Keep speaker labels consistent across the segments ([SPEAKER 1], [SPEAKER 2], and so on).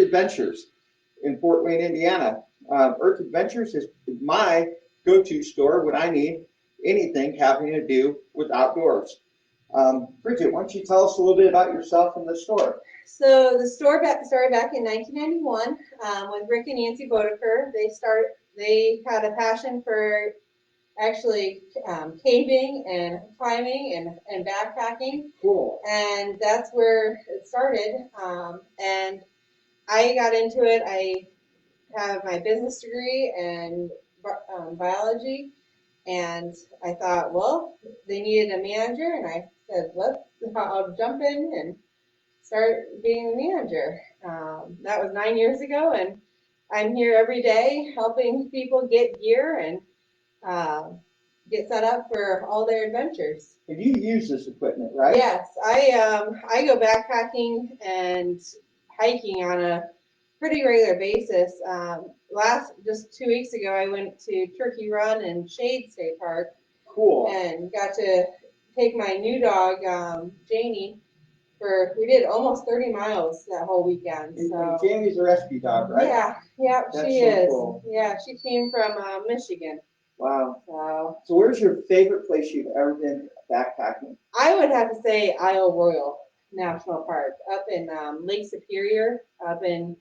[SPEAKER 1] Adventures in Fort Wayne, Indiana. Earth Adventures is my go-to store when I need anything having to do with outdoors. Bridget, why don't you tell us a little bit about yourself and the store?
[SPEAKER 2] So the store started back in 1991 with Rick and Nancy Bodeker. They had a passion for actually caving and climbing and backpacking.
[SPEAKER 1] Cool.
[SPEAKER 2] And that's where it started. And I got into it. I have my business degree and biology. And I thought, well, they needed a manager. And I said, I'll jump in and start being a manager. That was 9 years ago. And I'm here every day helping people get gear and get set up for all their adventures.
[SPEAKER 1] And you use this equipment, right?
[SPEAKER 2] Yes, I go backpacking and hiking on a pretty regular basis. Just 2 weeks ago, I went to Turkey Run and Shade State Park.
[SPEAKER 1] Cool.
[SPEAKER 2] And got to take my new dog, Janie, we did almost 30 miles that whole weekend. So
[SPEAKER 1] Jamie's a rescue dog, right?
[SPEAKER 2] Yeah,
[SPEAKER 1] That's
[SPEAKER 2] she
[SPEAKER 1] so
[SPEAKER 2] is.
[SPEAKER 1] Cool.
[SPEAKER 2] Yeah, she came from Michigan.
[SPEAKER 1] Wow.
[SPEAKER 2] So
[SPEAKER 1] where's your favorite place you've ever been backpacking?
[SPEAKER 2] I would have to say Isle Royale National Park up in Lake Superior, up in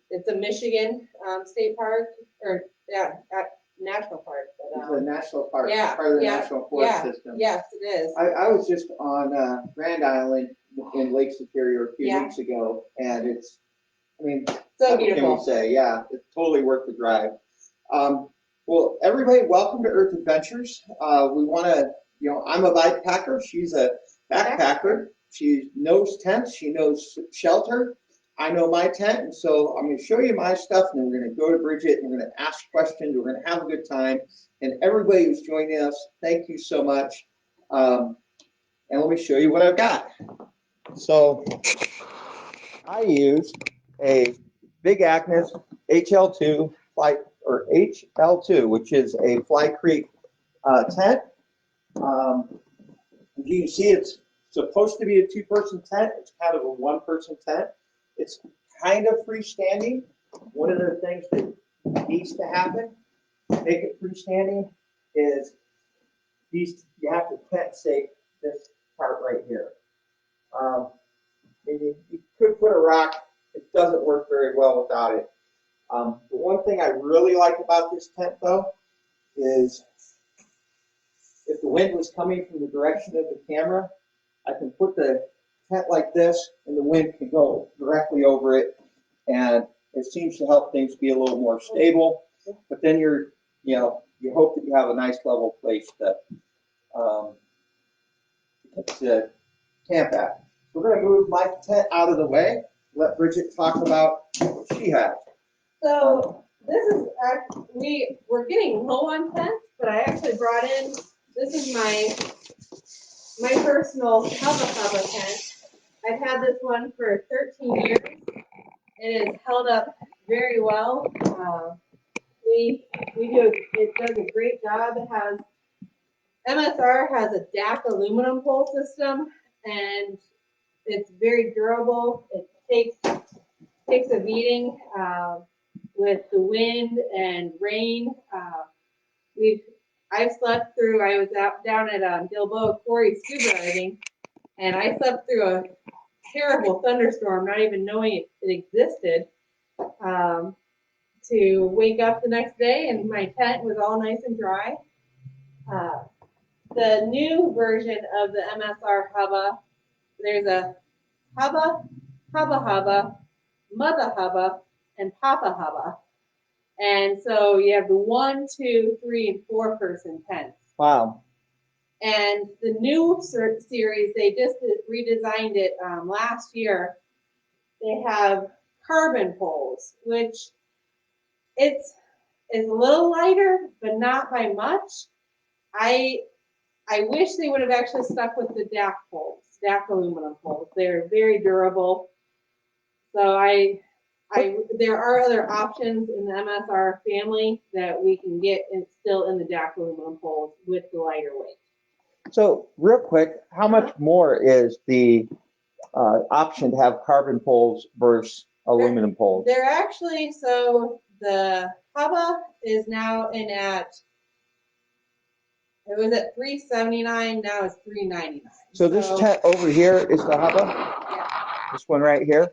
[SPEAKER 2] it's a Michigan state park, national park. But,
[SPEAKER 1] it's a national park.
[SPEAKER 2] Yeah,
[SPEAKER 1] part of the national forest system.
[SPEAKER 2] Yes, it is.
[SPEAKER 1] I was just on Grand Island in Lake Superior a few weeks ago, and it's,
[SPEAKER 2] so beautiful.
[SPEAKER 1] What can we say? Yeah, it's totally worth the drive. Well, everybody, welcome to Earth Adventures. We want to, I'm a bikepacker. She's a backpacker. She knows tents. She knows shelter. I know my tent, and so I'm going to show you my stuff, and then we're going to go to Bridget, and we're going to ask questions. We're going to have a good time. And everybody who's joining us, thank you so much. And let me show you what I've got. So I use a Big Agnes HL2 HL2, which is a Fly Creek tent. As you can see, it's supposed to be a two-person tent. It's kind of a one-person tent. It's kind of freestanding. One of the things that needs to happen to make it freestanding is you have to tent stake this part right here. And you could put a rock. It doesn't work very well without it. The one thing I really like about this tent, though, is if the wind was coming from the direction of the camera, I can put the tent like this, and the wind can go directly over it, and it seems to help things be a little more stable. But then you hope that you have a nice level place to camp at. We're going to move my tent out of the way. Let Bridget talk about what she has.
[SPEAKER 2] So this is we're getting low on tents, but I actually brought in. This is my personal Hubba tent. I've had this one for 13 years. It has held up very well. It does a great job. MSR has a DAC aluminum pole system, and it's very durable. It takes a beating with the wind and rain. I've slept through. I was down at Gilboa Quarry scuba diving, and I slept through a terrible thunderstorm, not even knowing it existed, to wake up the next day and my tent was all nice and dry. The new version of the MSR Hubba, there's a Hubba, Mother Hubba, and Papa Hubba. And so you have the 1, 2, 3, and 4 person tents.
[SPEAKER 1] Wow.
[SPEAKER 2] And the new series, they just redesigned it last year. They have carbon poles, which it's a little lighter, but not by much. I wish they would have actually stuck with the DAC poles, DAC aluminum poles. They're very durable. So there are other options in the MSR family that we can get still in the DAC aluminum poles with the lighter weight.
[SPEAKER 1] So real quick, how much more is the option to have carbon poles versus aluminum poles?
[SPEAKER 2] They're actually, so the Hubba is now in at, it was at $379, now it's $399.
[SPEAKER 1] So this tent over here is the Hubba?
[SPEAKER 2] Yeah.
[SPEAKER 1] This one right here?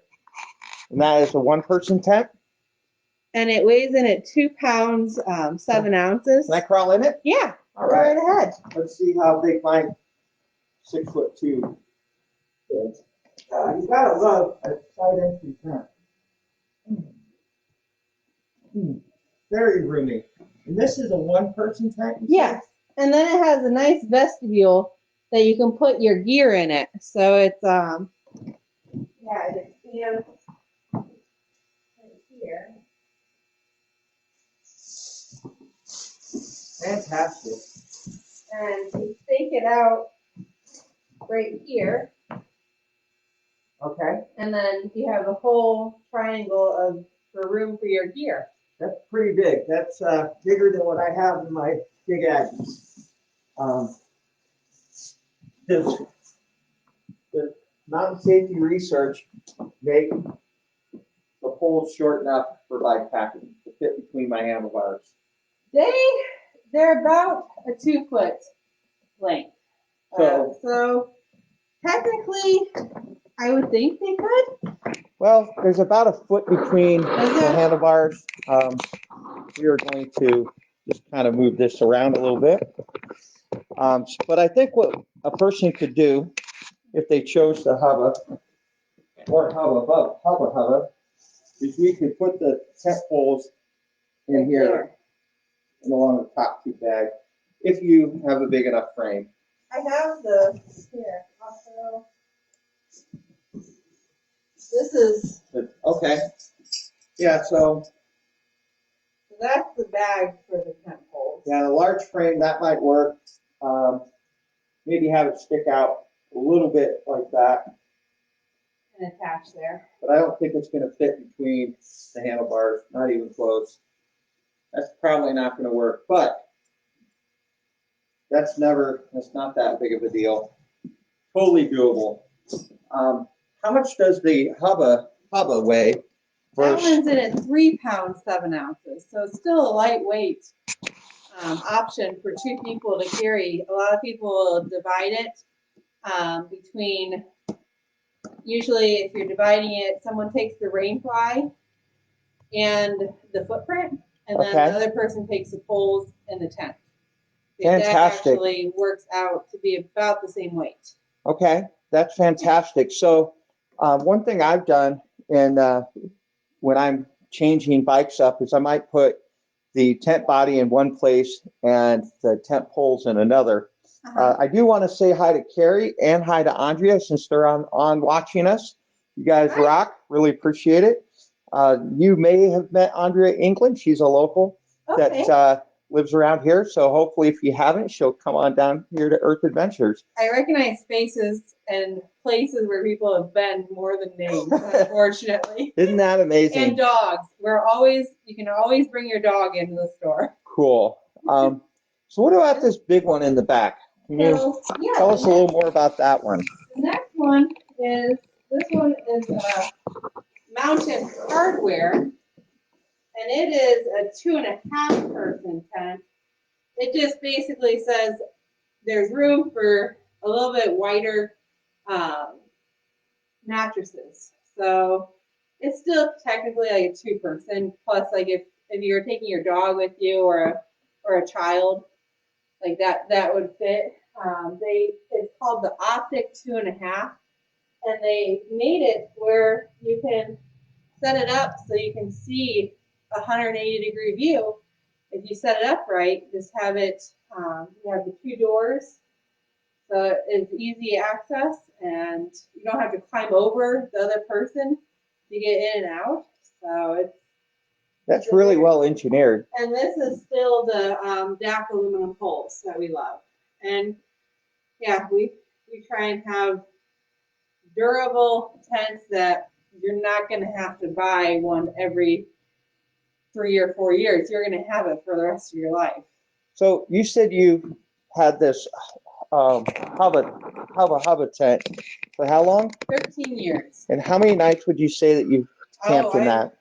[SPEAKER 1] And that is a one-person tent?
[SPEAKER 2] And it weighs in at 2 pounds, 7 ounces.
[SPEAKER 1] Can I crawl in it?
[SPEAKER 2] Yeah,
[SPEAKER 1] All
[SPEAKER 2] go
[SPEAKER 1] right.
[SPEAKER 2] right ahead.
[SPEAKER 1] Let's see how big my 6'2" is. You gotta love a side entry tent. Very roomy. And this is a one-person tent? you said?
[SPEAKER 2] Yes. And then it has a nice vestibule that you can put your gear in it. So it's, yeah, it expands right here.
[SPEAKER 1] Fantastic.
[SPEAKER 2] And you stake it out right here.
[SPEAKER 1] Okay.
[SPEAKER 2] And then you have a whole triangle of for room for your gear.
[SPEAKER 1] That's pretty big. That's bigger than what I have in my Big Aggie. The Mountain Safety Research make the poles short enough for bikepacking to fit between my handlebars.
[SPEAKER 2] They're about a 2-foot length. So technically, I would think they could.
[SPEAKER 1] Well, there's about a foot between the handlebars. We are going to just kind of move this around a little bit. But I think what a person could do if they chose the Hubba or Hubba, is we could put the tent poles in here and along the top two bag if you have a big enough frame.
[SPEAKER 2] I have the, here, also. This is,
[SPEAKER 1] Okay. Yeah, so
[SPEAKER 2] that's the bag for the tent poles.
[SPEAKER 1] yeah, a large frame, that might work. Maybe have it stick out a little bit like that,
[SPEAKER 2] And attach there.
[SPEAKER 1] but I don't think it's going to fit between the handlebars, not even close. That's probably not going to work, but that's not that big of a deal. Totally doable. How much does the Hubba weigh?
[SPEAKER 2] That one's in at 3 pounds, 7 ounces. So it's still a lightweight option for 2 people to carry. A lot of people will divide it between, usually if you're dividing it, someone takes the rain fly and the footprint, and then
[SPEAKER 1] Okay.
[SPEAKER 2] the other person takes the poles and the tent.
[SPEAKER 1] Fantastic.
[SPEAKER 2] That actually works out to be about the same weight.
[SPEAKER 1] Okay, that's fantastic. So one thing I've done when I'm changing bikes up is I might put the tent body in one place and the tent poles in another. I do want to say hi to Carrie and hi to Andrea since they're on watching us. You guys rock. Really appreciate it. You may have met Andrea England. She's a local that lives around here. So hopefully if you haven't, she'll come on down here to Earth Adventures.
[SPEAKER 2] I recognize faces and places where people have been more than names, unfortunately.
[SPEAKER 1] Isn't that amazing?
[SPEAKER 2] And dogs. You can always bring your dog into the store.
[SPEAKER 1] Cool. So what about this big one in the back? Can you tell us a little more about that one?
[SPEAKER 2] The next one is, Mountain Hardware, and it is a 2.5 person tent. It just basically says there's room for a little bit wider mattresses. So it's still technically like a 2-person, plus like if you're taking your dog with you or a child, like that would fit. It's called the Optic 2.5, and they made it where you can set it up so you can see a 180-degree view. If you set it up right, just have it, you have the 2 doors, so it's easy access, and you don't have to climb over the other person to get in and out. So
[SPEAKER 1] that's really well engineered.
[SPEAKER 2] And this is still the DAC aluminum poles that we love. And yeah, we try and have durable tents that you're not going to have to buy one every 3 or 4 years. You're going to have it for the rest of your life.
[SPEAKER 1] So you said you had this Hubba tent for how long?
[SPEAKER 2] 13 years.
[SPEAKER 1] And how many nights would you say that you've camped in that?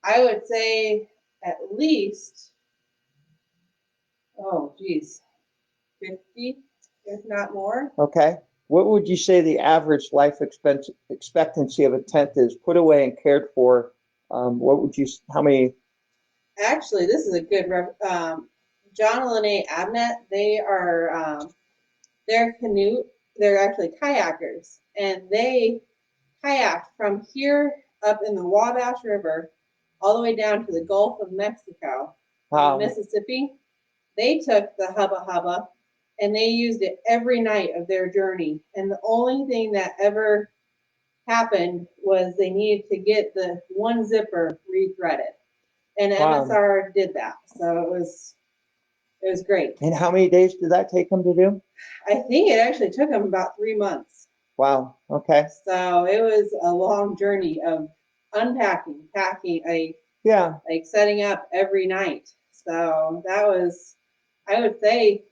[SPEAKER 2] I would say at least, oh geez, 50, if not more.
[SPEAKER 1] Okay. What would you say the average life expectancy of a tent is put away and cared for? What would you, how many?
[SPEAKER 2] Actually, this is a good, John and Lene Abnett, they are, they're actually kayakers, and they kayaked from here up in the Wabash River all the way down to the Gulf of Mexico, Mississippi. They took the Hubba Hubba and they used it every night of their journey. And the only thing that ever happened was they needed to get the one zipper rethreaded. And
[SPEAKER 1] Wow.
[SPEAKER 2] MSR did that. So it was great.
[SPEAKER 1] And how many days did that take them to do?
[SPEAKER 2] I think it actually took them about 3 months.
[SPEAKER 1] Wow. Okay.
[SPEAKER 2] So it was a long journey of unpacking, packing, like setting up every night. So that was, I would say,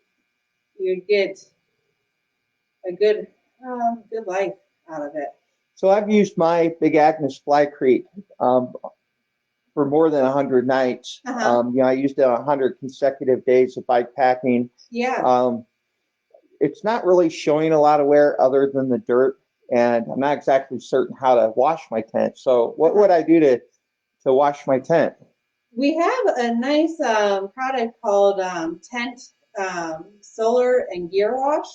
[SPEAKER 2] you'd get a good life out of it.
[SPEAKER 1] So I've used my Big Agnes Flycrete for more than 100 nights. I used it on 100 consecutive days of bike packing.
[SPEAKER 2] Yeah.
[SPEAKER 1] It's not really showing a lot of wear other than the dirt, and I'm not exactly certain how to wash my tent. So what would I do to wash my tent?
[SPEAKER 2] We have a nice product called Tent Solar and Gear Wash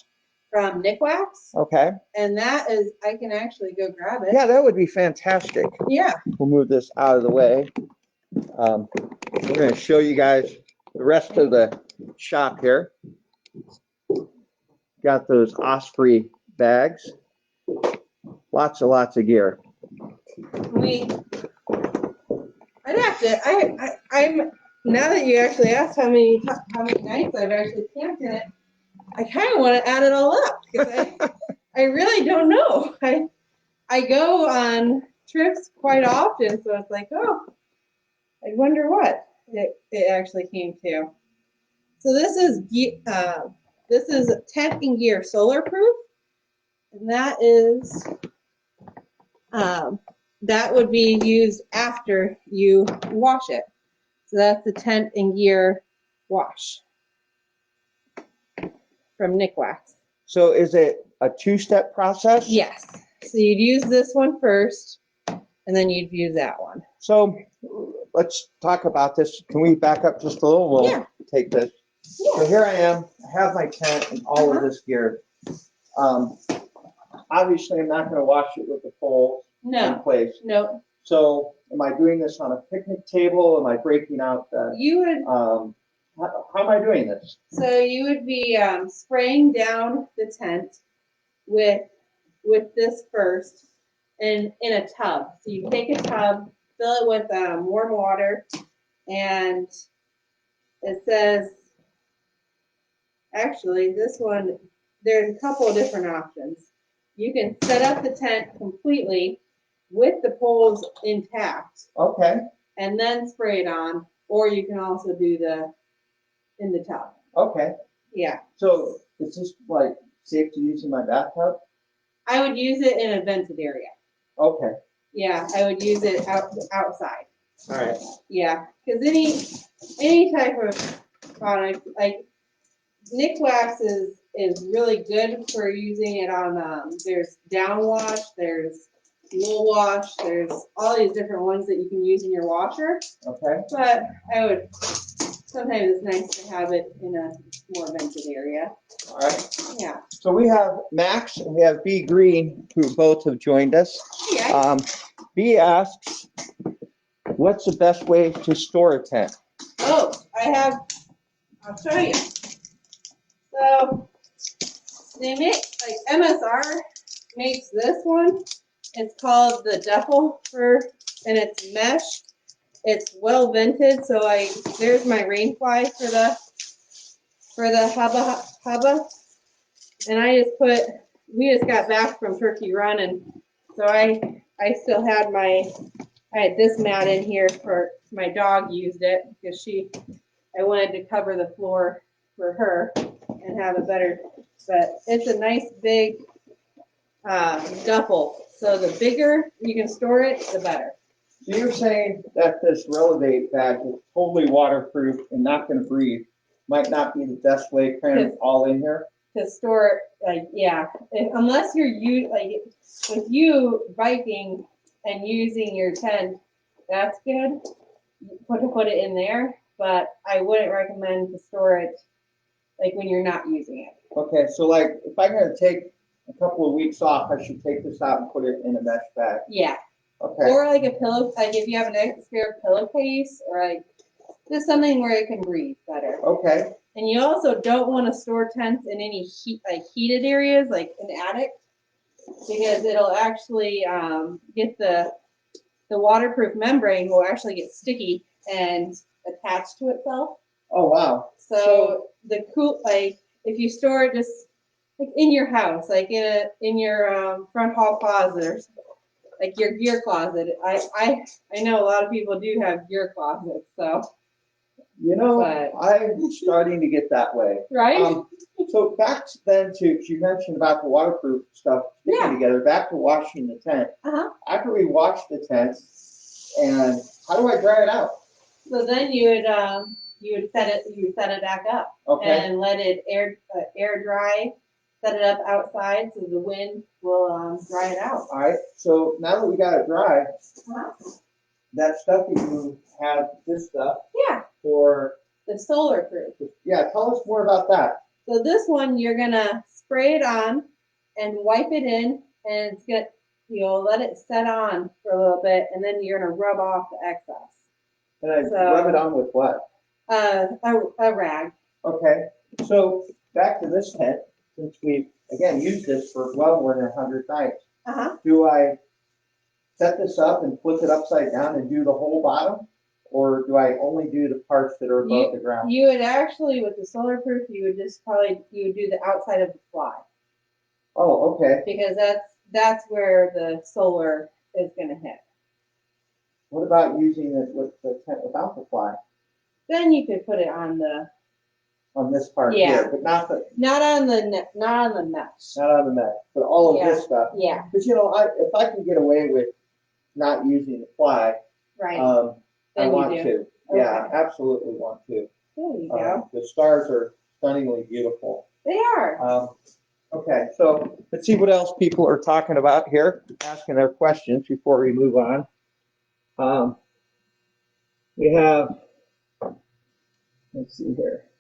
[SPEAKER 2] from Nikwax.
[SPEAKER 1] Okay.
[SPEAKER 2] And that is, I can actually go grab it.
[SPEAKER 1] Yeah, that would be fantastic.
[SPEAKER 2] Yeah.
[SPEAKER 1] We'll move this out of the way. We're going to show you guys the rest of the shop here. Got those Osprey bags. Lots of gear.
[SPEAKER 2] I'm now that you actually asked how many nights I've actually camped in it, I kind of want to add it all up because I really don't know. I go on trips quite often, so it's like, oh, I wonder what it actually came to. So this is Tent and Gear Solar Proof, and that is that would be used after you wash it. So that's the Tent and Gear Wash from Nikwax.
[SPEAKER 1] So is it a two-step process?
[SPEAKER 2] Yes. So you'd use this one first, and then you'd use that one.
[SPEAKER 1] So let's talk about this. Can we back up just a little? We'll take this. Yeah. So here I am. I have my tent and all of this gear. Obviously, I'm not going to wash it with the poles in place.
[SPEAKER 2] No.
[SPEAKER 1] So am I doing this on a picnic table? Am I breaking out the...
[SPEAKER 2] You would...
[SPEAKER 1] how am I doing this?
[SPEAKER 2] So you would be spraying down the tent with this first in a tub. So you take a tub, fill it with warm water, and it says, actually, this one, there's a couple of different options. You can set up the tent completely with the poles intact.
[SPEAKER 1] Okay.
[SPEAKER 2] And then spray it on, or you can also do in the tub.
[SPEAKER 1] Okay.
[SPEAKER 2] Yeah.
[SPEAKER 1] So is this like safe to use in my bathtub?
[SPEAKER 2] I would use it in a vented area.
[SPEAKER 1] Okay.
[SPEAKER 2] Yeah, I would use it outside.
[SPEAKER 1] All right.
[SPEAKER 2] Yeah, because any type of product like Nikwax is really good for using it on. There's down wash, there's wool wash, there's all these different ones that you can use in your washer.
[SPEAKER 1] Okay.
[SPEAKER 2] But sometimes it's nice to have it in a more vented area.
[SPEAKER 1] All right.
[SPEAKER 2] Yeah.
[SPEAKER 1] So we have Max and we have B Green, who both have joined us.
[SPEAKER 2] Yeah.
[SPEAKER 1] B asks, what's the best way to store a tent?
[SPEAKER 2] Oh, I'll show you. So they make, like MSR makes this one. It's called the Duffel and it's mesh. It's well vented, so there's my rain fly for the hubba. And we just got back from Turkey Run, and so I still had I had this mat in here for my dog used it because I wanted to cover the floor for her and have a better, but it's a nice big duffel. So the bigger you can store it, the better.
[SPEAKER 1] So you're saying that this Relevate bag is totally waterproof and not gonna breathe, might not be the best way to cram it all in here?
[SPEAKER 2] To store it, like, yeah, unless you're with you biking and using your tent, that's good. Put it in there, but I wouldn't recommend to store it like when you're not using it.
[SPEAKER 1] Okay, so like, if I'm gonna take a couple of weeks off, I should take this out and put it in a mesh bag?
[SPEAKER 2] Yeah,
[SPEAKER 1] Okay,
[SPEAKER 2] or like a pillow, like if you have an spare pillowcase, or like just something where it can breathe better.
[SPEAKER 1] okay,
[SPEAKER 2] And you also don't want to store tents in any heated areas, like an attic, because it'll actually get the waterproof membrane will actually get sticky and attach to itself.
[SPEAKER 1] oh, wow.
[SPEAKER 2] So if you store it just like in your house, like in your front hall closet, or like your gear closet. I know a lot of people do have gear closets, so.
[SPEAKER 1] You know,
[SPEAKER 2] But-
[SPEAKER 1] I'm starting to get that way.
[SPEAKER 2] Right?
[SPEAKER 1] So back then to, you mentioned about the waterproof stuff sticking
[SPEAKER 2] Yeah.
[SPEAKER 1] together, back to washing the tent.
[SPEAKER 2] Uh-huh.
[SPEAKER 1] After we wash the tent, and how do I dry it out?
[SPEAKER 2] So then you would set it back up
[SPEAKER 1] Okay,
[SPEAKER 2] and let it air dry. Set it up outside so the wind will dry it out.
[SPEAKER 1] all right, so now that we got it dry,
[SPEAKER 2] Uh-huh.
[SPEAKER 1] that stuff that you have, this stuff,
[SPEAKER 2] Yeah,
[SPEAKER 1] for,
[SPEAKER 2] the solar proof.
[SPEAKER 1] yeah, tell us more about that.
[SPEAKER 2] So this one you're gonna spray it on and wipe it in, and you'll let it set on for a little bit, and then you're gonna rub off the excess.
[SPEAKER 1] And I
[SPEAKER 2] So-
[SPEAKER 1] rub it on with what?
[SPEAKER 2] A rag.
[SPEAKER 1] Okay, so back to this tent, since we, again, used this for well more than 100 nights.
[SPEAKER 2] Uh-huh.
[SPEAKER 1] Do I set this up and flip it upside down and do the whole bottom? Or do I only do the parts that are above the ground?
[SPEAKER 2] You would actually, with the solar proof, you would do the outside of the fly,
[SPEAKER 1] Oh, okay.
[SPEAKER 2] because that's where the solar is gonna hit.
[SPEAKER 1] What about using it with the tent without the fly
[SPEAKER 2] Then you could put it on
[SPEAKER 1] on this part
[SPEAKER 2] Yeah.
[SPEAKER 1] here, but not
[SPEAKER 2] not on the mesh.
[SPEAKER 1] not on the mesh, but all of this stuff?
[SPEAKER 2] Yeah,
[SPEAKER 1] Because, if I can get away with not using the fly,
[SPEAKER 2] right.
[SPEAKER 1] I
[SPEAKER 2] Then you
[SPEAKER 1] want
[SPEAKER 2] do.
[SPEAKER 1] to. Yeah,
[SPEAKER 2] Okay.
[SPEAKER 1] absolutely want to.
[SPEAKER 2] There you go.
[SPEAKER 1] The stars are stunningly beautiful.
[SPEAKER 2] They are.
[SPEAKER 1] Okay, so let's see what else people are talking about here, asking their questions before we move on. We have, let's see here.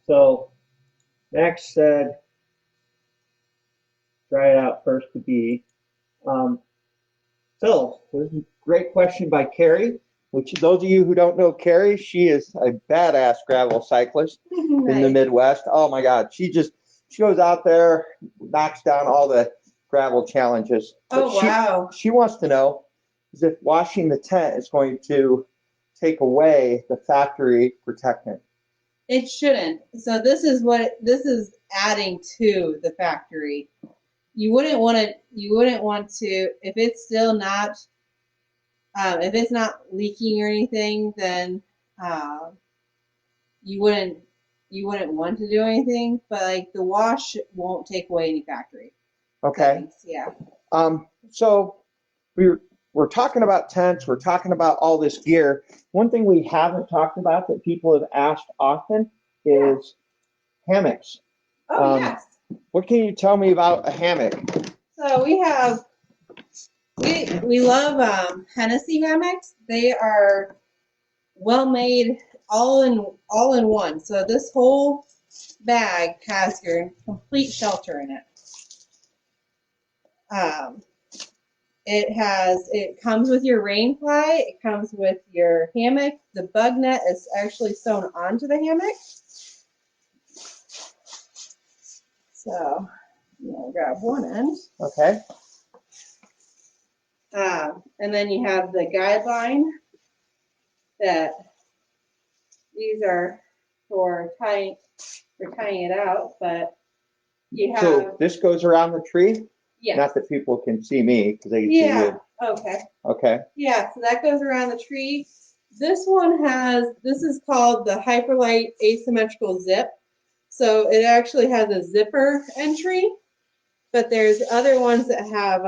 [SPEAKER 1] So Max said, try it out first to be. So this is a great question by Carrie, which those of you who don't know Carrie, she is a badass gravel cyclist in the
[SPEAKER 2] Nice.
[SPEAKER 1] Midwest. Oh my God, she goes out there, knocks down all the gravel challenges. But
[SPEAKER 2] Oh, wow.
[SPEAKER 1] She wants to know is if washing the tent is going to take away the factory protectant.
[SPEAKER 2] It shouldn't. So this is adding to the factory. You wouldn't want to, if it's still not, if it's not leaking or anything, then you wouldn't want to do anything. But like the wash won't take away any factory.
[SPEAKER 1] Okay.
[SPEAKER 2] Yeah.
[SPEAKER 1] So we're talking about tents, we're talking about all this gear. One thing we haven't talked about that people have asked often is hammocks.
[SPEAKER 2] Oh, yes.
[SPEAKER 1] What can you tell me about a hammock?
[SPEAKER 2] So we love Hennessy hammocks. They are well made, all in one. So this whole bag has your complete shelter in it. It comes with your rain fly. It comes with your hammock. The bug net is actually sewn onto the hammock. So I'm gonna grab one end.
[SPEAKER 1] Okay.
[SPEAKER 2] And then you have the guideline that these are for tying it out, but you have,
[SPEAKER 1] So this goes around the tree?
[SPEAKER 2] yes.
[SPEAKER 1] Not that people can see me because they can see
[SPEAKER 2] Yeah,
[SPEAKER 1] you.
[SPEAKER 2] okay.
[SPEAKER 1] Okay.
[SPEAKER 2] Yeah, so that goes around the tree. This is called the Hyperlite Asymmetrical Zip. So it actually has a zipper entry. but there's other ones that have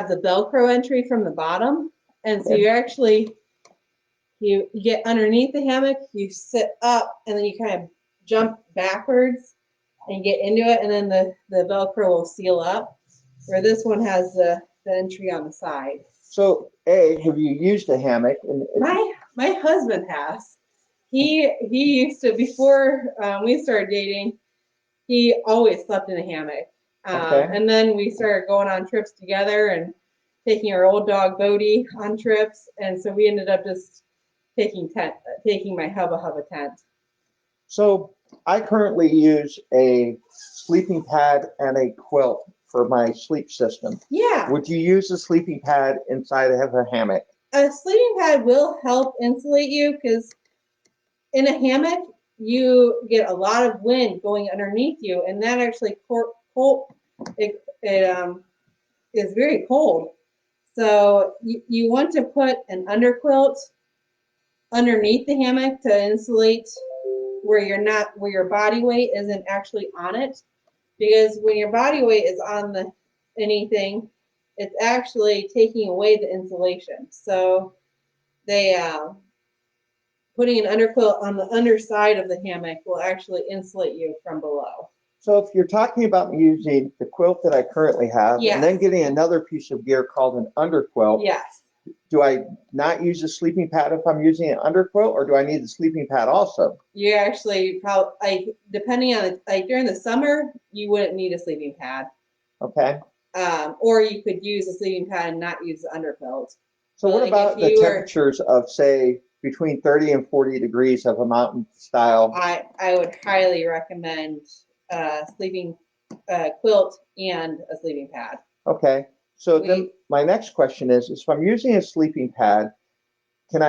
[SPEAKER 2] the Velcro entry from the bottom, and so you actually you get underneath the hammock, you sit up, and then you kind of jump backwards and get into it, and then the Velcro will seal up. Where this one has the entry on the side.
[SPEAKER 1] So, have you used a hammock?
[SPEAKER 2] My husband has. He used to, before we started dating, he always slept in a hammock.
[SPEAKER 1] Okay.
[SPEAKER 2] And then we started going on trips together and taking our old dog Bodie on trips, and so we ended up just taking my Hubba Hubba tent.
[SPEAKER 1] So I currently use a sleeping pad and a quilt for my sleep system.
[SPEAKER 2] Yeah.
[SPEAKER 1] Would you use a sleeping pad inside of a hammock?
[SPEAKER 2] A sleeping pad will help insulate you because in a hammock you get a lot of wind going underneath you, and that actually it is very cold. So you want to put an underquilt underneath the hammock to insulate where your body weight isn't actually on it, because when your body weight is on anything, it's actually taking away the insulation. So they putting an underquilt on the underside of the hammock will actually insulate you from below.
[SPEAKER 1] So if you're talking about using the quilt that I currently have,
[SPEAKER 2] yes,
[SPEAKER 1] and then getting another piece of gear called an underquilt,
[SPEAKER 2] yes,
[SPEAKER 1] do I not use a sleeping pad if I'm using an underquilt, or do I need the sleeping pad also?
[SPEAKER 2] You actually probably, depending on during the summer, you wouldn't need a sleeping pad.
[SPEAKER 1] Okay.
[SPEAKER 2] Or you could use a sleeping pad and not use the underquilt.
[SPEAKER 1] So what about the temperatures of, say, between 30 and 40 degrees of a mountain style?
[SPEAKER 2] I would highly recommend sleeping quilt and a sleeping pad.
[SPEAKER 1] Okay. So then my next question is if I'm using a sleeping pad, would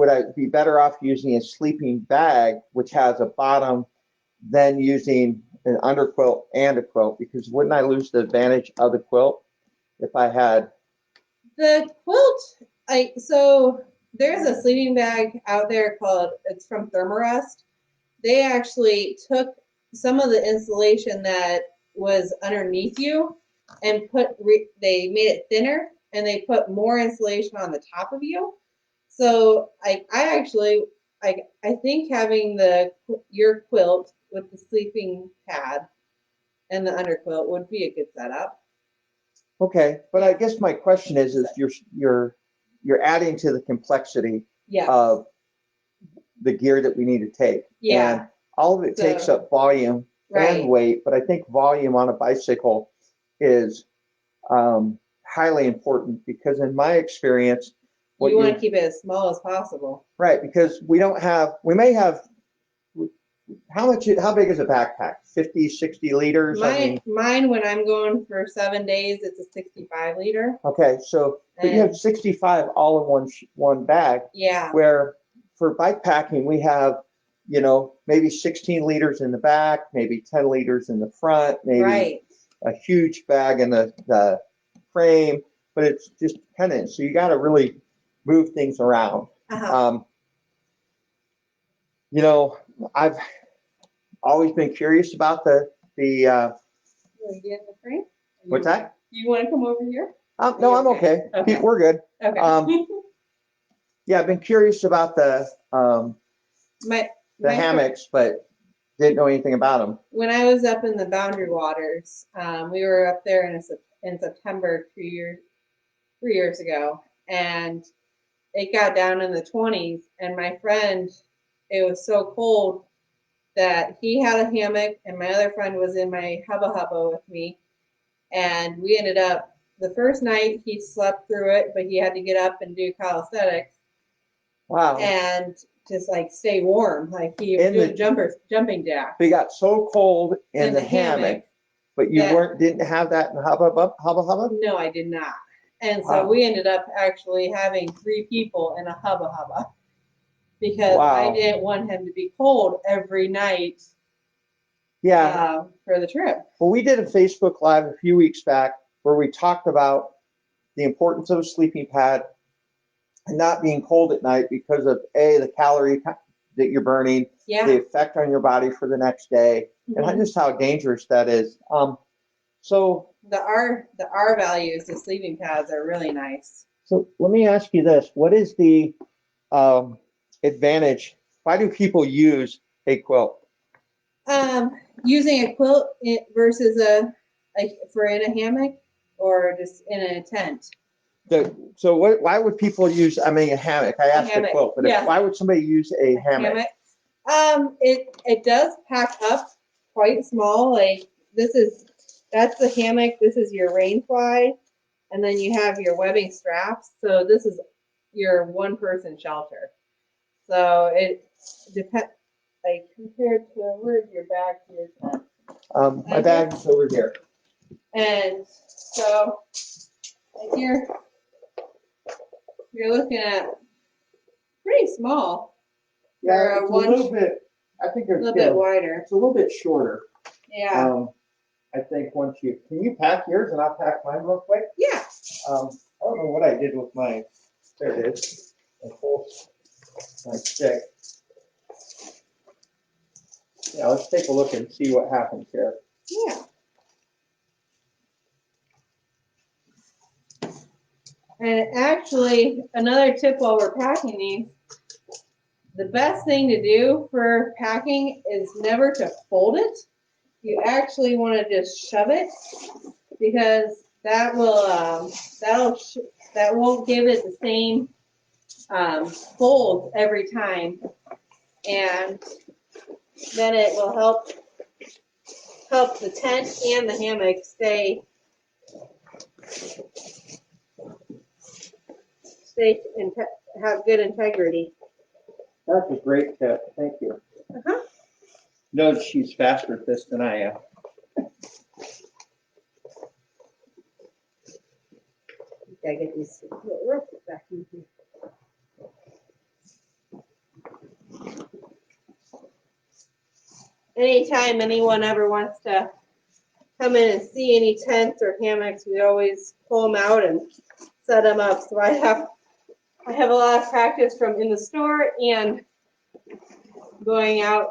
[SPEAKER 1] I be better off using a sleeping bag, which has a bottom, than using an underquilt and a quilt? Because wouldn't I lose the advantage of the quilt if I had
[SPEAKER 2] the quilt? So there's a sleeping bag out there it's from Thermarest. They actually took some of the insulation that was underneath you and they made it thinner, and they put more insulation on the top of you. So I think having your quilt with the sleeping pad and the underquilt would be a good setup.
[SPEAKER 1] Okay, but I guess my question is you're adding to the complexity of the gear that we need to take.
[SPEAKER 2] Yeah.
[SPEAKER 1] And all of it takes up volume and weight, but I think volume on a bicycle is highly important, because in my experience,
[SPEAKER 2] you want to keep it as small as possible.
[SPEAKER 1] Right, because we may have, how big is a backpack? 50, 60 liters?
[SPEAKER 2] Mine, when I'm going for 7 days, it's a 65 liter.
[SPEAKER 1] Okay, so but you have 65 all in one bag.
[SPEAKER 2] Yeah.
[SPEAKER 1] Where for bike packing, we have, maybe 16 liters in the back, maybe 10 liters in the front, maybe a huge bag in the frame, but it's just dependent. So you got to really move things around.
[SPEAKER 2] Uh-huh.
[SPEAKER 1] I've always been curious about the
[SPEAKER 2] you want to get in the frame?
[SPEAKER 1] What's that?
[SPEAKER 2] You want to come over here?
[SPEAKER 1] No, I'm okay. We're good.
[SPEAKER 2] Okay.
[SPEAKER 1] Yeah, I've been curious about the hammocks, but didn't know anything about them.
[SPEAKER 2] When I was up in the Boundary Waters, we were up there in September 3 years ago, and it got down in the 20s, and my friend, it was so cold that he had a hammock, and my other friend was in my Hubba Hubba with me, and we ended up, the first night he slept through it, but he had to get up and do calisthenics.
[SPEAKER 1] Wow.
[SPEAKER 2] And just stay warm, he was doing jumping jacks.
[SPEAKER 1] He got so cold in the hammock, but you didn't have that in Hubba Hubba?
[SPEAKER 2] No, I did not. And so we ended up actually having 3 people in a Hubba Hubba, because I didn't want him to be cold every night. Yeah. For the trip.
[SPEAKER 1] Well, we did a Facebook Live a few weeks back where we talked about the importance of a sleeping pad and not being cold at night because of the calorie that you're burning, the effect on your body for the next day, and just how dangerous that is. So,
[SPEAKER 2] The R values, the sleeping pads are really nice.
[SPEAKER 1] so let me ask you this: what is the um, advantage? Why do people use a quilt?
[SPEAKER 2] Using a quilt versus for in a hammock or just in a tent.
[SPEAKER 1] So what? Why would people use? I mean, a hammock. I asked a
[SPEAKER 2] hammock,
[SPEAKER 1] quilt, but
[SPEAKER 2] yeah.
[SPEAKER 1] why would somebody use a hammock?
[SPEAKER 2] It does pack up quite small. Like that's the hammock. This is your rain fly, and then you have your webbing straps. So this is your one person shelter. So it depends. Like compared to where's your bag to your tent?
[SPEAKER 1] My bag's over here.
[SPEAKER 2] And so like you're looking at pretty small.
[SPEAKER 1] Yeah,
[SPEAKER 2] For
[SPEAKER 1] it's a little bit. I think
[SPEAKER 2] a
[SPEAKER 1] it's
[SPEAKER 2] little bit wider.
[SPEAKER 1] It's a little bit shorter.
[SPEAKER 2] Yeah.
[SPEAKER 1] I think once you can you pack yours and I'll pack mine real quick.
[SPEAKER 2] Yeah.
[SPEAKER 1] I don't know what I did with mine. There it is. I pulled my stick. Yeah, let's take a look and see what happens here.
[SPEAKER 2] Yeah. And actually, another tip while we're packing these, the best thing to do for packing is never to fold it. You actually want to just shove it because that won't give it the same fold every time, and then it will help the tent and the hammock and have good integrity.
[SPEAKER 1] That's a great tip. Thank you.
[SPEAKER 2] Uh-huh.
[SPEAKER 1] Notice she's faster at this than I am.
[SPEAKER 2] Gotta get these little ropes back in here. Anytime anyone ever wants to come in and see any tents or hammocks, we always pull them out and set them up. So I have a lot of practice from in the store and going out.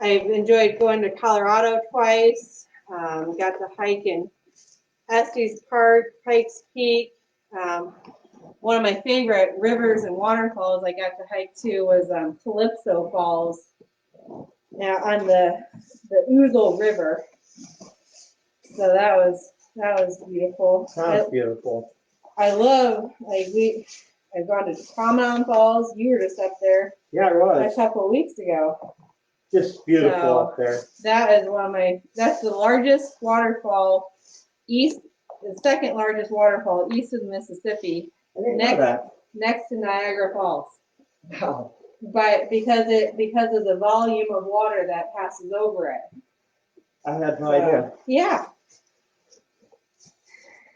[SPEAKER 2] I've enjoyed going to Colorado twice. Got to hike in Estes Park, Pikes Peak. One of my favorite rivers and waterfalls I got to hike to was Calypso Falls. Now on the Ouzel River. So that was beautiful.
[SPEAKER 1] Sounds beautiful.
[SPEAKER 2] I love I've gone to Promenade Falls. You were just up there.
[SPEAKER 1] Yeah, it was.
[SPEAKER 2] A couple of weeks ago.
[SPEAKER 1] Just beautiful up there.
[SPEAKER 2] That is that's the largest waterfall the second largest waterfall east of the Mississippi.
[SPEAKER 1] I didn't know that.
[SPEAKER 2] Next to Niagara Falls.
[SPEAKER 1] Wow.
[SPEAKER 2] But because of the volume of water that passes over it.
[SPEAKER 1] I had no idea.
[SPEAKER 2] Yeah.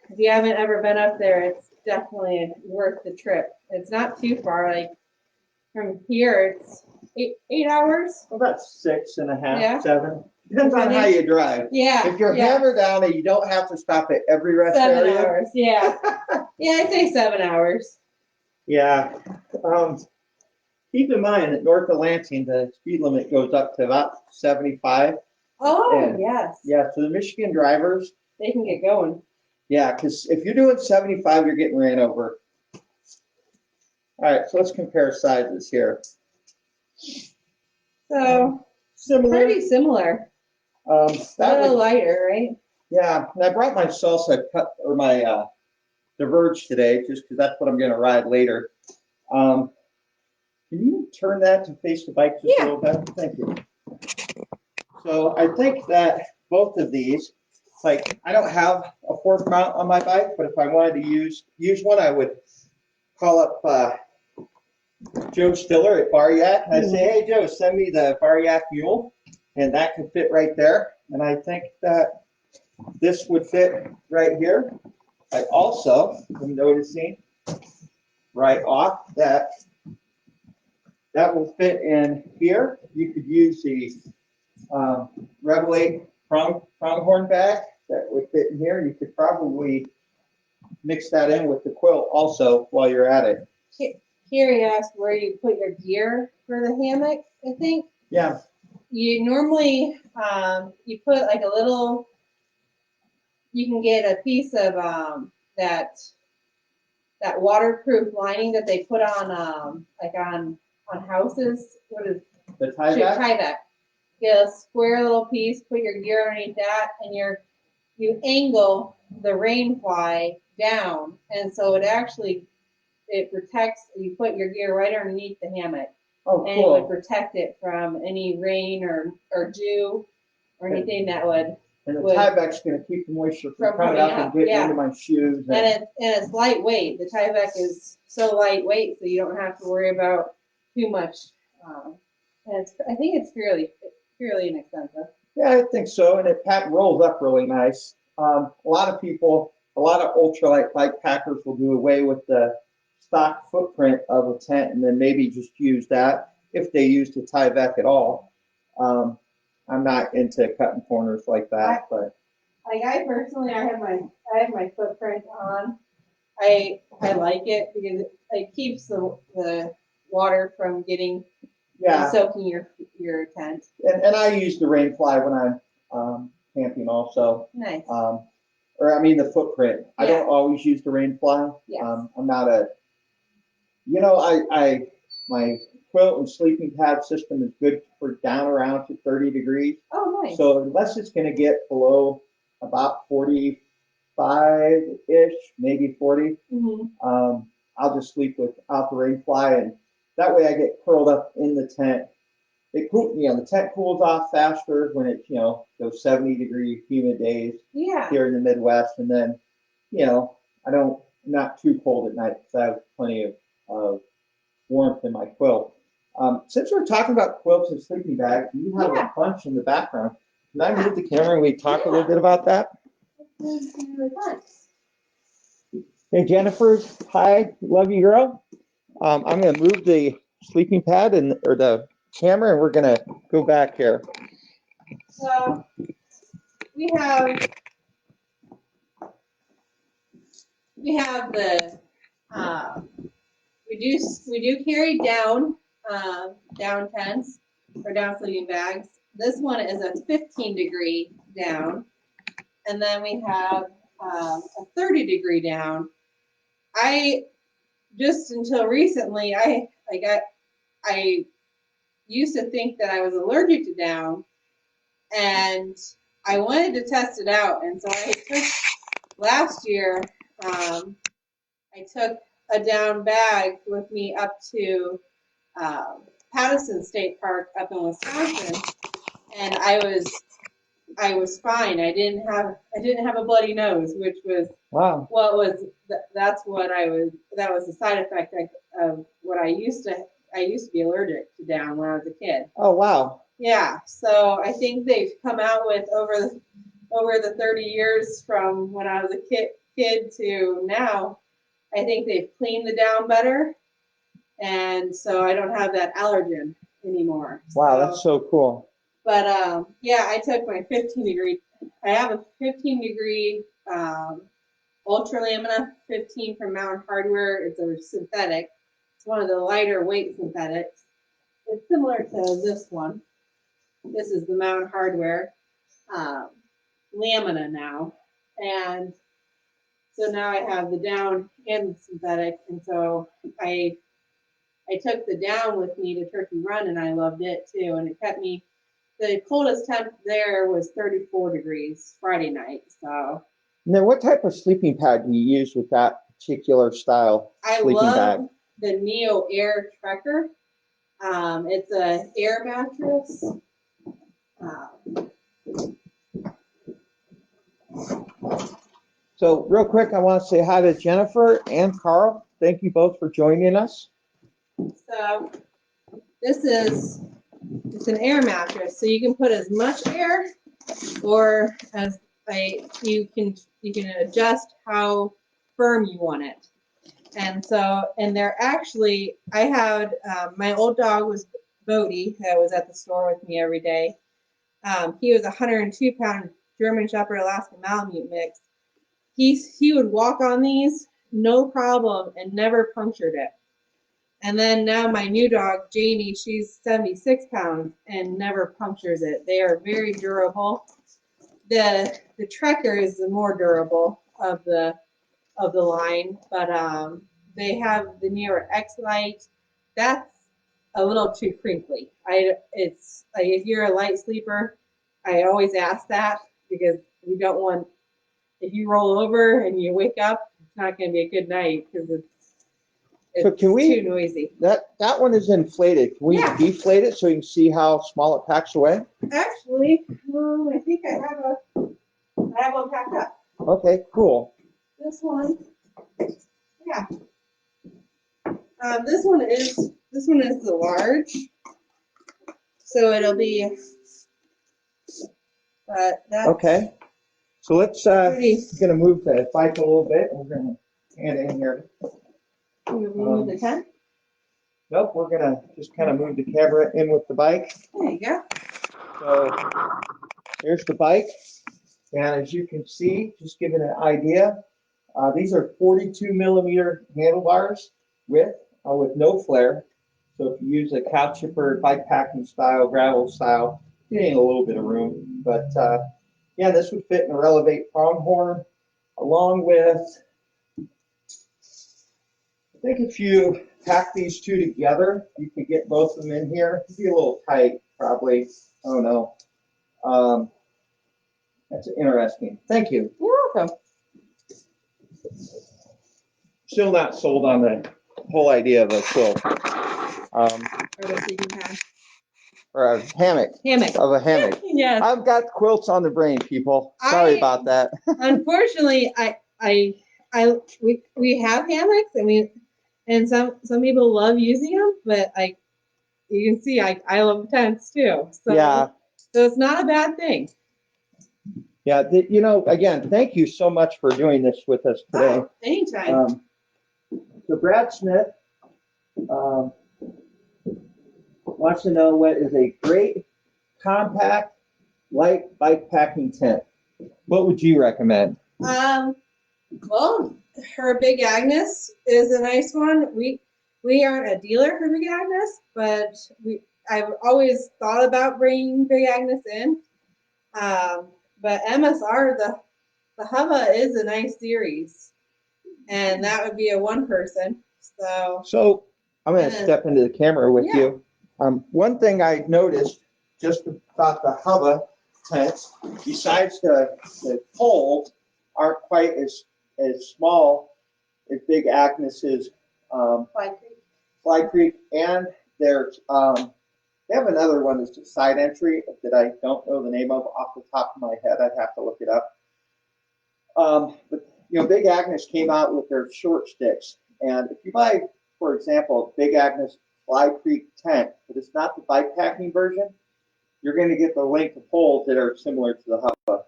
[SPEAKER 2] If you haven't ever been up there, it's definitely worth the trip. It's not too far. Like from here, it's 8 hours.
[SPEAKER 1] Well, that's 6.5,
[SPEAKER 2] Yeah.
[SPEAKER 1] 7. Depends on how you drive.
[SPEAKER 2] Yeah.
[SPEAKER 1] If you're hammered down and you don't have to stop at every rest
[SPEAKER 2] 7
[SPEAKER 1] area.
[SPEAKER 2] hours. Yeah. Yeah, I'd say 7 hours.
[SPEAKER 1] Yeah. Keep in mind that north of Lansing, the speed limit goes up to about 75.
[SPEAKER 2] Oh,
[SPEAKER 1] And,
[SPEAKER 2] yes.
[SPEAKER 1] Yeah, so the Michigan drivers.
[SPEAKER 2] They can get going.
[SPEAKER 1] Yeah, because if you're doing 75, you're getting ran over. All right, so let's compare sizes here.
[SPEAKER 2] So,
[SPEAKER 1] Similar.
[SPEAKER 2] pretty similar. A little lighter, right?
[SPEAKER 1] Yeah, and I brought my salsa cut or my Diverge today, just because that's what I'm going to ride later. Can you turn that to face the bike just a little bit? Thank you. So I think that both of these, like I don't have a fork mount on my bike, but if I wanted to use one, I would call up Joe Stiller at Bar Yak, and I say, hey Joe, send me the Bar Yak mule, and that could fit right there. And I think that this would fit right here. I also am noticing right off that will fit in here. You could use the Rebel 8 pronghorn bag that would fit in here. You could probably mix that in with the quilt also while you're at it.
[SPEAKER 2] Here you asked where you put your gear for the hammock, I think.
[SPEAKER 1] Yeah.
[SPEAKER 2] You normally, you put like a little you can get a piece of that waterproof lining that they put on like on houses. What is
[SPEAKER 1] The Tyvek?
[SPEAKER 2] Tyvek. Get a square little piece, put your gear underneath that, and you angle the rain fly down, and so it protects. You put your gear right underneath the hammock,
[SPEAKER 1] Oh,
[SPEAKER 2] and it would
[SPEAKER 1] cool.
[SPEAKER 2] protect it from any rain or dew or anything that would.
[SPEAKER 1] And the
[SPEAKER 2] would-
[SPEAKER 1] Tyvek's going to keep the moisture from
[SPEAKER 2] From
[SPEAKER 1] coming
[SPEAKER 2] coming
[SPEAKER 1] up and
[SPEAKER 2] up,
[SPEAKER 1] getting
[SPEAKER 2] yeah.
[SPEAKER 1] into my shoes.
[SPEAKER 2] And it's lightweight. The Tyvek is so lightweight, so you don't have to worry about too much. And I think it's fairly inexpensive.
[SPEAKER 1] Yeah, I think so. And it rolls up really nice. A lot of people, a lot of ultralight bike packers will do away with the stock footprint of a tent and then maybe just use that if they use the Tyvek at all. I'm not into cutting corners like that, but
[SPEAKER 2] Like I personally, I have my footprint on. I like it because it keeps the water from getting
[SPEAKER 1] yeah.
[SPEAKER 2] soaking your tent.
[SPEAKER 1] And I use the rainfly when I'm camping also.
[SPEAKER 2] Nice.
[SPEAKER 1] Or I mean the footprint.
[SPEAKER 2] Yeah.
[SPEAKER 1] I don't always use the rainfly.
[SPEAKER 2] Yes.
[SPEAKER 1] I'm not a, I my quilt and sleeping pad system is good for down around to 30 degrees.
[SPEAKER 2] Oh, nice.
[SPEAKER 1] So unless it's going to get below about 45-ish, maybe 40, I'll just sleep without the rainfly, and that way I get curled up in the tent. The tent cools off faster when it, those 70-degree humid days here in the Midwest, and then, I'm not too cold at night because I have plenty of warmth in my quilt. Since we're talking about quilts and sleeping bags, you have a bunch in the background. Can I move the camera and we talk a little bit about that? Hey, Jennifer. Hi. Love you, girl. I'm going to move the sleeping pad or the camera, and we're going to go back here.
[SPEAKER 2] So we have the we do carry down tents or down sleeping bags. This one is a 15-degree down, and then we have a 30-degree down. I just until recently I used to think that I was allergic to down, and I wanted to test it out, and so I took last year. I took a down bag with me up to Pattison State Park up in Wisconsin, and I was fine. I didn't have a bloody nose, which was that was the side effect of what I used to be allergic to down when I was a kid.
[SPEAKER 1] Oh wow.
[SPEAKER 2] Yeah, so I think they've come out with over the 30 years from when I was a kid to now. I think they've cleaned the down better, and so I don't have that allergen anymore.
[SPEAKER 1] Wow, that's so cool.
[SPEAKER 2] But I took my 15-degree. I have a 15-degree Ultra Lamina 15 from Mountain Hardwear. It's a synthetic. It's one of the lighter weight synthetics. It's similar to this one. This is the Mountain Hardwear Lamina now, and so now I have the down and the synthetic, and so I took the down with me to Turkey Run, and I loved it too. And it kept me. The coldest temp there was 34 degrees Friday night. So.
[SPEAKER 1] Now, what type of sleeping pad do you use with that particular style sleeping bag? I love
[SPEAKER 2] the Neo Air Trekker. It's an air mattress.
[SPEAKER 1] So real quick, I want to say hi to Jennifer and Carl. Thank you both for joining us.
[SPEAKER 2] So it's an air mattress, so you can put as much air or you can adjust how firm you want it. And they're actually, I had my old dog was Bodie, that was at the store with me every day. He was a 102-pound German Shepherd Alaska Malamute mix. He would walk on these no problem and never punctured it. And then now my new dog, Janie, she's 76 pounds and never punctures it. They are very durable. the Trekker is the more durable of the line, but they have the newer X-Lite. That's a little too crinkly. It's like if you're a light sleeper, I always ask that because we don't want, if you roll over and you wake up, it's not going to be a good night because it's
[SPEAKER 1] So can we-
[SPEAKER 2] too noisy.
[SPEAKER 1] That one is inflated. Can we
[SPEAKER 2] Yeah.
[SPEAKER 1] deflate it so you can see how small it packs away?
[SPEAKER 2] Actually, I think I have one packed up.
[SPEAKER 1] Okay, cool.
[SPEAKER 2] This one, yeah. This one is the large, so it'll be. But that's
[SPEAKER 1] Okay. So let's
[SPEAKER 2] pretty.
[SPEAKER 1] gonna move the bike a little bit. We're gonna hand it in here.
[SPEAKER 2] You remove the tent.
[SPEAKER 1] Nope, we're gonna just kind of move the camera in with the bike.
[SPEAKER 2] There you go.
[SPEAKER 1] So here's the bike, and as you can see, just giving an idea, these are 42 millimeter handlebars with no flare. So if you use a cow chipper, bike packing style, gravel style, you need a little bit of room. But yeah, this would fit in a Relevate pronghorn, along with, I think if you pack these two together, you could get both of them in here. It'd be a little tight, probably. I don't know. That's interesting. Thank you.
[SPEAKER 2] You're welcome.
[SPEAKER 1] Still not sold on the whole idea of a quilt.
[SPEAKER 2] Or the sleeping pad.
[SPEAKER 1] Or a hammock.
[SPEAKER 2] Hammock.
[SPEAKER 1] Of a hammock.
[SPEAKER 2] Yes.
[SPEAKER 1] I've got quilts on the brain, people. Sorry about that.
[SPEAKER 2] Unfortunately, we have hammocks and some people love using them, but you can see I love tents too. So
[SPEAKER 1] Yeah.
[SPEAKER 2] So it's not a bad thing.
[SPEAKER 1] Yeah. Again, thank you so much for doing this with us today.
[SPEAKER 2] Oh, anytime.
[SPEAKER 1] So Brad Smith wants to know what is a great, compact, light bike packing tent. What would you recommend?
[SPEAKER 2] Well, her Big Agnes is a nice one. We aren't a dealer for Big Agnes, but I've always thought about bringing Big Agnes in. But MSR, the Hubba is a nice series, and that would be a one person. So
[SPEAKER 1] I'm going to step into the camera with you. One thing I noticed just about the Hubba tents, besides the poles aren't quite as small as Big Agnes's Fly Creek, and there's they have another one that's a side entry that I don't know the name of off the top of my head. I'd have to look it up. But Big Agnes came out with their short sticks, and if you buy, for example, Big Agnes Fly Creek tent, but it's not the bike packing version, you're going to get the length of poles that are similar to the Hubba.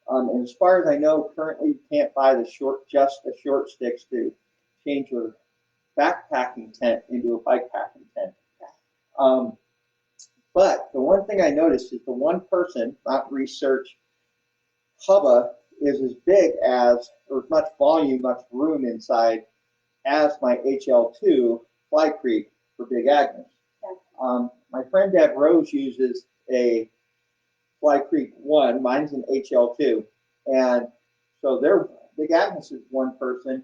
[SPEAKER 1] And as far as I know, currently you can't buy just the short sticks to change your backpacking tent into a bike packing tent. But the one thing I noticed is the one person, not research, Hubba is as big as, or as much volume, much room inside as my HL2 Fly Creek for Big Agnes. My friend Deb Rose uses a Fly Creek 1, mine's an HL2, and so their Big Agnes is one person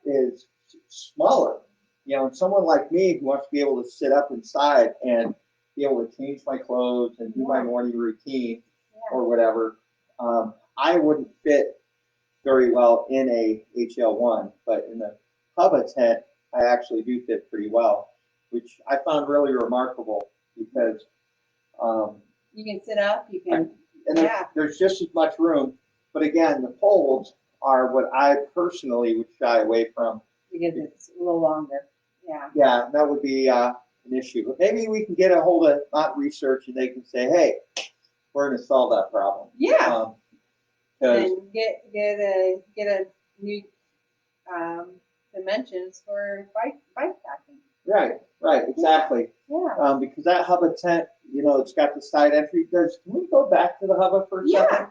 [SPEAKER 1] is smaller. And someone like me who wants to be able to sit up inside and be able to change my clothes and do my morning routine or whatever, I wouldn't fit very well in a HL1, but in the Hubba tent, I actually do fit pretty well, which I found really remarkable because
[SPEAKER 2] you can sit up, you can,
[SPEAKER 1] there's just as much room. But again, the poles are what I personally would shy away from
[SPEAKER 2] because it's a little longer.
[SPEAKER 1] Yeah, that would be an issue. But maybe we can get a hold of Not Research and they can say, hey, we're going to solve that problem.
[SPEAKER 2] Yeah. And get a new dimensions for bike packing.
[SPEAKER 1] Right, exactly.
[SPEAKER 2] Yeah.
[SPEAKER 1] Because that Hubba tent, it's got the side entry. Can we go back to the Hubba for a second?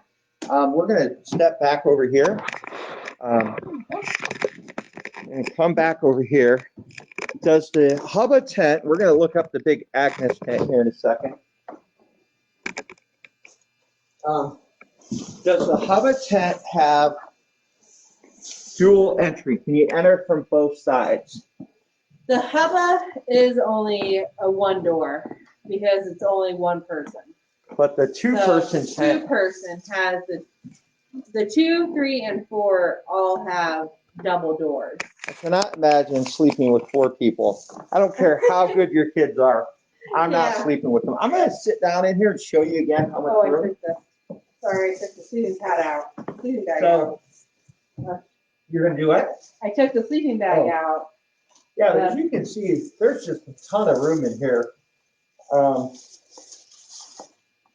[SPEAKER 1] We're going to step back over here. And come back over here. Does the Hubba tent, we're going to look up the Big Agnes tent here in a second. Does the Hubba tent have dual entry? Can you enter from both sides?
[SPEAKER 2] The Hubba is only a one door because it's only one person.
[SPEAKER 1] But the two-person tent,
[SPEAKER 2] Two-person has the 2, 3, and 4 all have double doors.
[SPEAKER 1] I cannot imagine sleeping with 4 people. I don't care how good your kids are. I'm not
[SPEAKER 2] Yeah.
[SPEAKER 1] sleeping with them. I'm going to sit down in here and show you again how much
[SPEAKER 2] Oh, I
[SPEAKER 1] room.
[SPEAKER 2] took the sleeping pad out. Sleeping bag
[SPEAKER 1] So-
[SPEAKER 2] out.
[SPEAKER 1] You're going to do it?
[SPEAKER 2] I took the sleeping bag
[SPEAKER 1] Oh.
[SPEAKER 2] out.
[SPEAKER 1] Yeah, as you can see, there's just a ton of room in here.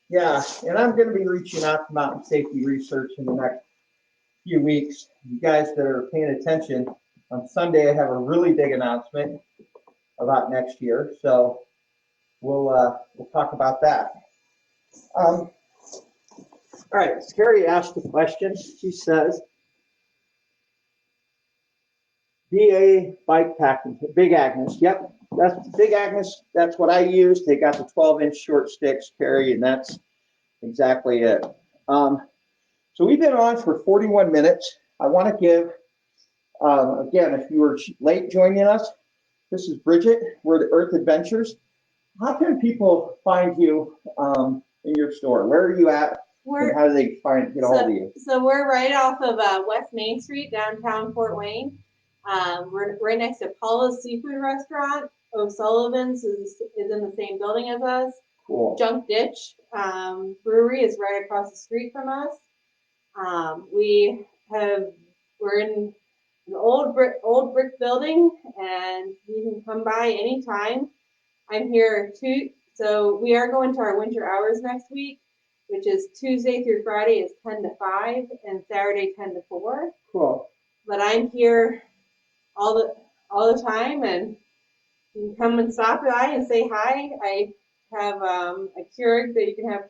[SPEAKER 1] Yeah, and I'm going to be reaching out to Mountain Safety Research in the next few weeks. You guys that are paying attention, on Sunday I have a really big announcement about next year, so we'll talk about that. All right, Carrie asked a question. She says, BA bike packing, Big Agnes. Yep, that's Big Agnes. That's what I use. They got the 12-inch short sticks, Carrie, and that's exactly it. So we've been on for 41 minutes. I want to give, again, if you were late joining us, this is Bridget. We're at Earth Adventures. How can people find you in your store? Where are you at? And how do they get a hold of you?
[SPEAKER 2] So we're right off of West Main Street, downtown Fort Wayne. We're right next to Paula's Seafood Restaurant. O'Sullivan's is in the same building as us.
[SPEAKER 1] Cool.
[SPEAKER 2] Junk Ditch Brewery is right across the street from us. We're in an old brick building, and you can come by anytime. I'm here so we are going to our winter hours next week, which is Tuesday through Friday is 10 to 5 and Saturday 10 to 4.
[SPEAKER 1] Cool.
[SPEAKER 2] But I'm here all the time, and you can come and stop by and say hi. I have a Keurig that you can have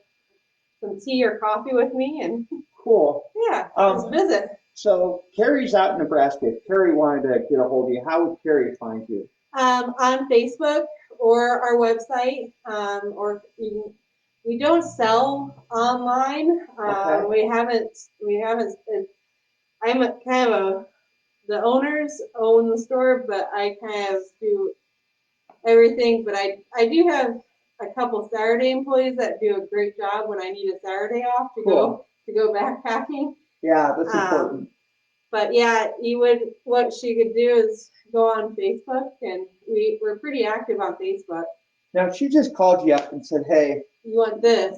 [SPEAKER 2] some tea or coffee with me, and
[SPEAKER 1] cool.
[SPEAKER 2] Yeah, just visit.
[SPEAKER 1] So Carrie's out in Nebraska. If Carrie wanted to get a hold of you, how would Carrie find you?
[SPEAKER 2] On Facebook or our website, or even, we don't sell online.
[SPEAKER 1] Okay.
[SPEAKER 2] We haven't. I'm the owners own the store, but I kind of do everything. But I do have a couple Saturday employees that do a great job when I need a Saturday off to
[SPEAKER 1] Cool.
[SPEAKER 2] go backpacking.
[SPEAKER 1] Yeah, that's important.
[SPEAKER 2] But yeah, what she could do is go on Facebook, and we're pretty active on Facebook.
[SPEAKER 1] Now, she just called you up and said, hey,
[SPEAKER 2] You want this?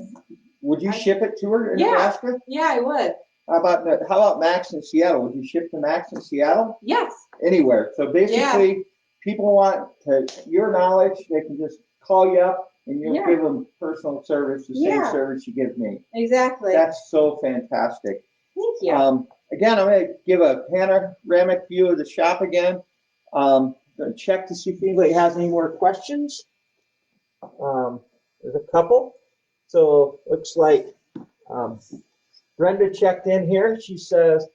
[SPEAKER 1] would you ship it to her in
[SPEAKER 2] Yeah.
[SPEAKER 1] Nebraska?
[SPEAKER 2] Yeah, I would.
[SPEAKER 1] How about Max in Seattle? Would you ship to Max in Seattle?
[SPEAKER 2] Yes.
[SPEAKER 1] Anywhere. So basically, people want your knowledge, they can just call you up and you'll give them personal service, the same service you give me.
[SPEAKER 2] Exactly.
[SPEAKER 1] That's so fantastic.
[SPEAKER 2] Thank you.
[SPEAKER 1] Again, I'm going to give a panoramic view of the shop again. Going to check to see if anybody has any more questions. There's a couple. So looks like Brenda checked in here. She says,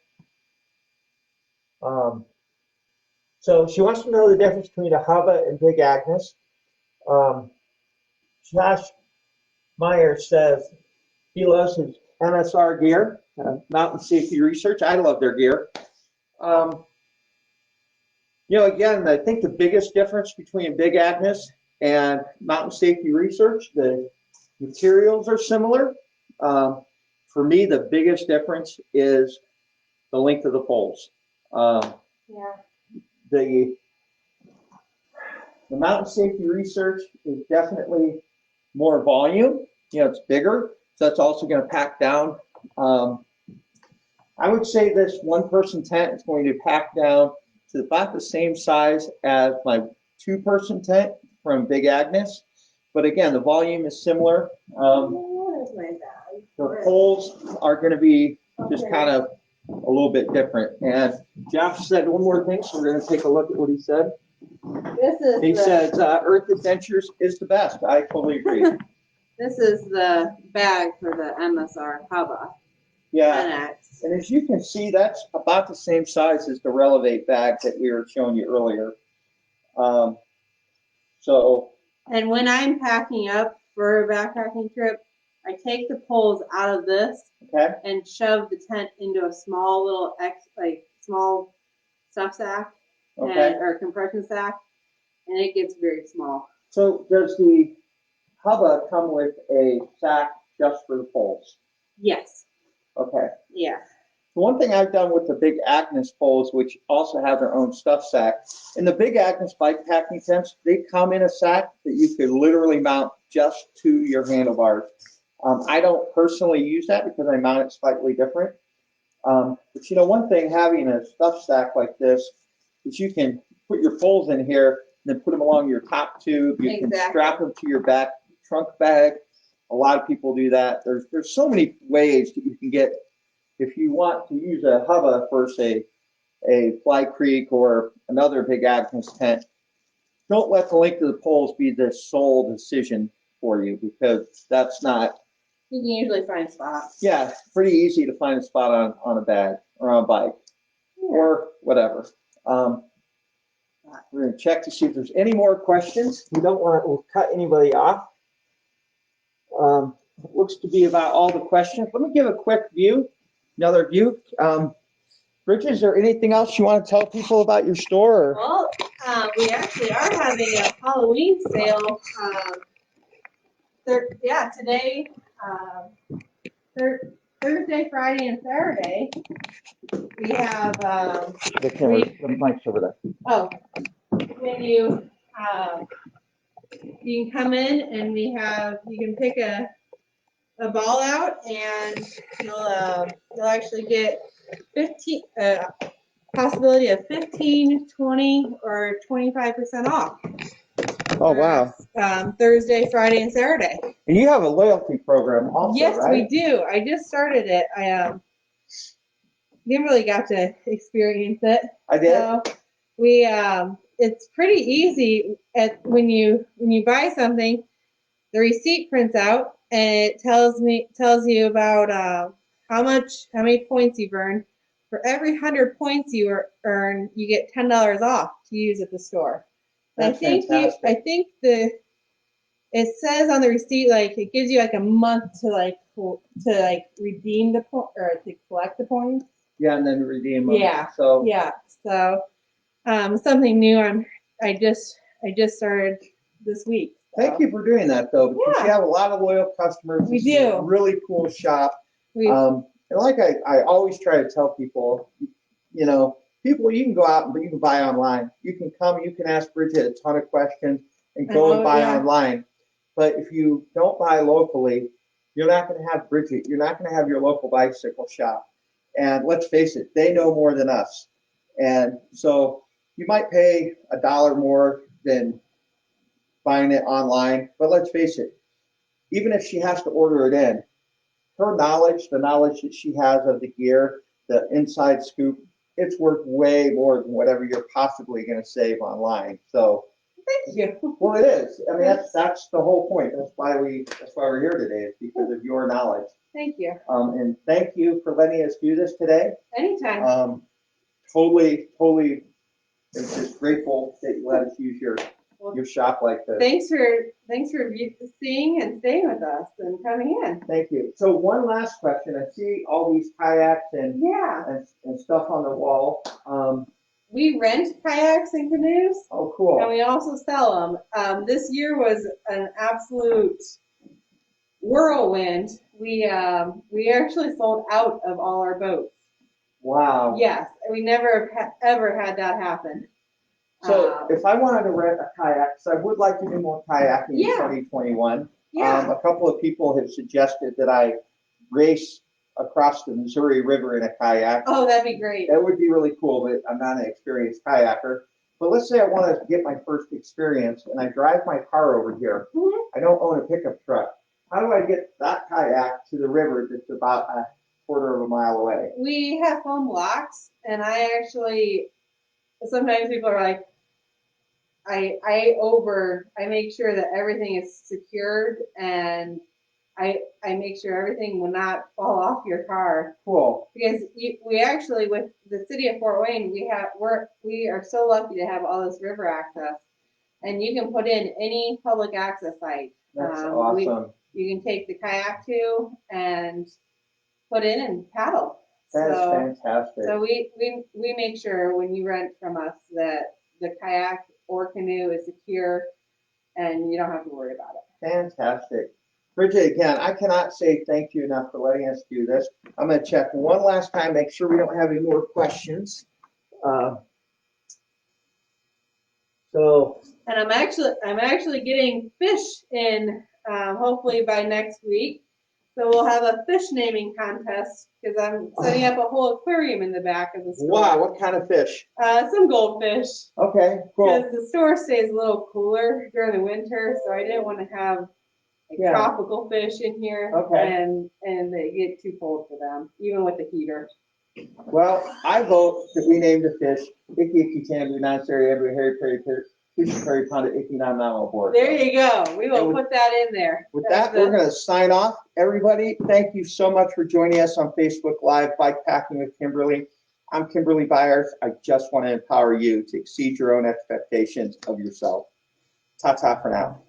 [SPEAKER 1] so she wants to know the difference between a Hubba and Big Agnes. Josh Meyer says he loves his MSR gear, Mountain Safety Research. I love their gear. Again, I think the biggest difference between Big Agnes and Mountain Safety Research, the materials are similar. For me, the biggest difference is the length of the poles. The Mountain Safety Research is definitely more volume. It's bigger, so that's also going to pack down. I would say this one-person tent is going to pack down to about the same size as my two-person tent from Big Agnes. But again, the volume is similar. The poles are going to be just kind of a little bit different. And Jeff said one more thing, so we're going to take a look at what he said. He says Earth Adventures is the best. I totally agree.
[SPEAKER 2] This is the bag for the MSR Hubba.
[SPEAKER 1] Yeah. And as you can see, that's about the same size as the Relevate bag that we were showing you earlier.
[SPEAKER 2] And when I'm packing up for a backpacking trip, I take the poles out of this
[SPEAKER 1] Okay.
[SPEAKER 2] and shove the tent into a small little small stuff sack
[SPEAKER 1] Okay.
[SPEAKER 2] or compression sack, and it gets very small.
[SPEAKER 1] So does the Hubba come with a sack just for the poles?
[SPEAKER 2] Yes.
[SPEAKER 1] Okay.
[SPEAKER 2] Yeah.
[SPEAKER 1] The one thing I've done with the big Agnes poles, which also have their own stuff sack, in the big Agnes bike packing tents, they come in a sack that you could literally mount just to your handlebars. I don't personally use that because I mount it slightly different. But you know, one thing having a stuff sack like this is you can put your poles in here and then put them along your top tube. You can strap them to your back trunk bag. A lot of people do that. There's so many ways that you can get if you want to use a Hubba for say a Fly Creek or another big Agnes tent. Don't let the length of the poles be the sole decision for you because that's not.
[SPEAKER 2] You can usually find spots.
[SPEAKER 1] Yeah, it's pretty easy to find a spot on a bag or on a bike or whatever. We're going to check to see if there's any more questions. We don't want to cut anybody off. Looks to be about all the questions. Let me give a quick view, another view. Bridget, is there anything else you want to tell people about your store?
[SPEAKER 2] Well, we actually are having a Halloween sale. Today, Thursday, Friday, and Saturday. We have
[SPEAKER 1] The camera, the mic's over there.
[SPEAKER 2] When you can come in and you can pick a ball out and you'll actually get 15 possibility of 15, 20, or 25% off.
[SPEAKER 1] Oh, wow.
[SPEAKER 2] Thursday, Friday, and Saturday.
[SPEAKER 1] And you have a loyalty program also,
[SPEAKER 2] yes,
[SPEAKER 1] right?
[SPEAKER 2] we do. I just started it. I didn't really got to experience it.
[SPEAKER 1] I did.
[SPEAKER 2] So we it's pretty easy when you buy something, the receipt prints out and it tells you about how many points you've earned. For every 100 points you earn, you get $10 off to use at the store.
[SPEAKER 1] That's fantastic.
[SPEAKER 2] I think it says on the receipt like it gives you like a month to redeem the point or to collect the points.
[SPEAKER 1] Yeah, and then redeem them.
[SPEAKER 2] Yeah. So something new. I just started this week. So.
[SPEAKER 1] Thank you for doing that though, because you have a lot of loyal customers.
[SPEAKER 2] We do.
[SPEAKER 1] A really cool shop. And like I always try to tell people, you know, people, you can go out and you can buy online. You can come, you can ask Bridget a ton of questions and go and buy online. But if you don't buy locally, you're not going to have Bridget. You're not going to have your local bicycle shop. And let's face it, they know more than us. And so you might pay $1 more than buying it online. But let's face it, even if she has to order it in, her knowledge, the knowledge that she has of the gear, the inside scoop, it's worth way more than whatever you're possibly going to save online. So,
[SPEAKER 2] thank you.
[SPEAKER 1] Well, it is. I mean, that's the whole point. That's why we're here today. It's because of your knowledge.
[SPEAKER 2] Thank you.
[SPEAKER 1] And thank you for letting us do this today.
[SPEAKER 2] Anytime.
[SPEAKER 1] Totally. I'm just grateful that you let us use your shop like this.
[SPEAKER 2] Thanks for seeing and staying with us and coming in.
[SPEAKER 1] Thank you. So one last question. I see all these kayaks and stuff on the wall.
[SPEAKER 2] We rent kayaks and canoes.
[SPEAKER 1] Oh, cool.
[SPEAKER 2] And we also sell them. This year was an absolute whirlwind. We actually sold out of all our boats.
[SPEAKER 1] Wow.
[SPEAKER 2] Yes, we never ever had that happen.
[SPEAKER 1] So if I wanted to rent a kayak, so I would like to do more kayaking in 2021. A couple of people have suggested that I race across the Missouri River in a kayak.
[SPEAKER 2] Oh, that'd be great.
[SPEAKER 1] That would be really cool, but I'm not an experienced kayaker. But let's say I want to get my first experience and I drive my car over here. Mm-hmm. I don't own a pickup truck. How do I get that kayak to the river that's about a quarter of a mile away?
[SPEAKER 2] We have foam blocks, and sometimes people are like, I make sure that everything is secured and I make sure everything will not fall off your car.
[SPEAKER 1] Cool.
[SPEAKER 2] Because we actually, with the city of Fort Wayne, we are so lucky to have all this river access, and you can put in any public access site.
[SPEAKER 1] That's awesome.
[SPEAKER 2] you can take the kayak to and put in and paddle.
[SPEAKER 1] That is
[SPEAKER 2] So,
[SPEAKER 1] fantastic.
[SPEAKER 2] so we make sure when you rent from us that the kayak or canoe is secure and you don't have to worry about it.
[SPEAKER 1] Fantastic. Bridget, again, I cannot say thank you enough for letting us do this. I'm going to check one last time, make sure we don't have any more questions.
[SPEAKER 2] And I'm actually getting fish in hopefully by next week. So we'll have a fish naming contest because I'm setting up a whole aquarium in the back of the store.
[SPEAKER 1] Wow, what kind of fish?
[SPEAKER 2] Some goldfish.
[SPEAKER 1] Okay, cool.
[SPEAKER 2] Because the store stays a little cooler during the winter, so I didn't want to have tropical fish in here.
[SPEAKER 1] Okay.
[SPEAKER 2] And they get too cold for them, even with the heater.
[SPEAKER 1] Well, I vote that we name the fish Icky Icky Tambu, Non-Seri Andrew, Harry Perry, Fish Perry Pond, Icky Non Mama Board.
[SPEAKER 2] There you go. We will put that in there.
[SPEAKER 1] With that, we're going to sign off. Everybody, thank you so much for joining us on Facebook Live, Bikepacking with Kimberly. I'm Kimberly Byers. I just want to empower you to exceed your own expectations of yourself. Ta-ta for now.